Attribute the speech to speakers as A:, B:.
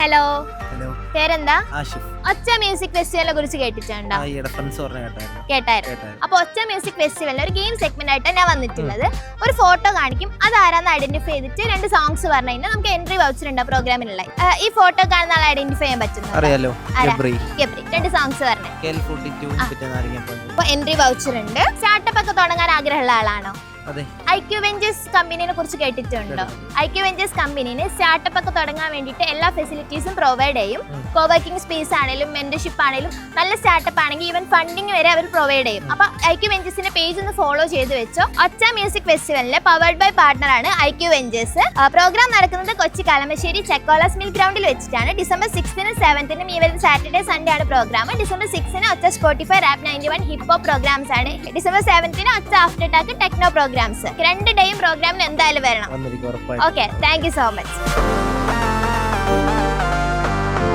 A: Hello,
B: hello,
A: പേരെന്താ?
B: ആഷിഫ്.
A: ഒച്ച music ഫെസ്റ്റിവലിനെ കുറിച്ച് കേട്ടിട്ടുണ്ടോ? കേട്ടായിരുന്നു. അപ്പൊ ഒച്ച മ്യൂസിക് ഫെസ്റ്റിവലിൽ ഒരു ഗെയിം സെഗ്മെന്റ് ആയിട്ടാണ് ഞാൻ വന്നിട്ടുള്ളത്. ഒരു ഫോട്ടോ കാണിക്കും, അത് ആരാന്ന് ഐഡന്റിഫൈ ചെയ്തിട്ട് 2 സോങ്സ് പറഞ്ഞു കഴിഞ്ഞാൽ നമുക്ക് എൻട്രി വൗച്ചർ ഉണ്ട് പ്രോഗ്രാമിലുള്ള. ഈ ഫോട്ടോ കാണുന്ന ആൾ ഐഡന്റിഫൈ ചെയ്യാൻ പറ്റുന്നു?
B: അറിയാലോ,
A: ഗബ്രി. 2 സോങ്സ് പറഞ്ഞു. അപ്പൊ എൻട്രി വൗച്ചർ ഉണ്ട്. സ്റ്റാർട്ടപ്പ് ഒക്കെ തുടങ്ങാൻ ആഗ്രഹമുള്ള ആളാണോ? ഐക്യു വെഞ്ചേഴ്സ് കമ്പനിയെ കുറിച്ച് കേട്ടിട്ടുണ്ടോ? ഐക്യു വെഞ്ചേഴ്സ് കമ്പനിന് സ്റ്റാർട്ടപ്പ് ഒക്കെ തുടങ്ങാൻ വേണ്ടിയിട്ട് എല്ലാ ഫെസിലിറ്റീസും പ്രൊവൈഡ് ചെയ്യും. കോവർക്കിംഗ് സ്പേസ് ആണെങ്കിലും മെന്റർഷിപ്പ് ആണെങ്കിലും നല്ല സ്റ്റാർട്ടപ്പ് ആണെങ്കിൽ ഈവൻ ഫണ്ടിങ് വരെ അവർ പ്രൊവൈഡ് ചെയ്യും. അപ്പൊ ഐക്യു വെഞ്ചേഴ്സിന്റെ പേജ് ഒന്ന് ഫോളോ ചെയ്ത് വെച്ചോ. ഒച്ച മ്യൂസിക് ഫെസ്റ്റിവലിലെ പവർഡ് ബൈ പാർട്ണർ ആണ് ഐക്യു വെഞ്ചേഴ്സ്. പ്രോഗ്രാം നടക്കുന്നത് കൊച്ചി കളമശ്ശേരി ചെക്കോളാസ് മിൽ ഗ്രൗണ്ടിൽ വെച്ചിട്ടാണ്. ഡിസംബർ 6-നും 7-നും ഈ വരുന്ന സാറ്റർഡേ സൺഡേ ആണ് പ്രോഗ്രാം. ഡിസംബർ 6-ന് ഒച്ച Spotify rap 91 hip hop programs ആണ്. ഡിസംബർ 7-ന് ഒച്ച ആഫ്റ്റർ ടാക്ക് ടെക്നോ പ്രോഗ്രാംസ്. 2 ഡേയും പ്രോഗ്രാമിന് എന്തായാലും വരണം. Okay, thank you so much.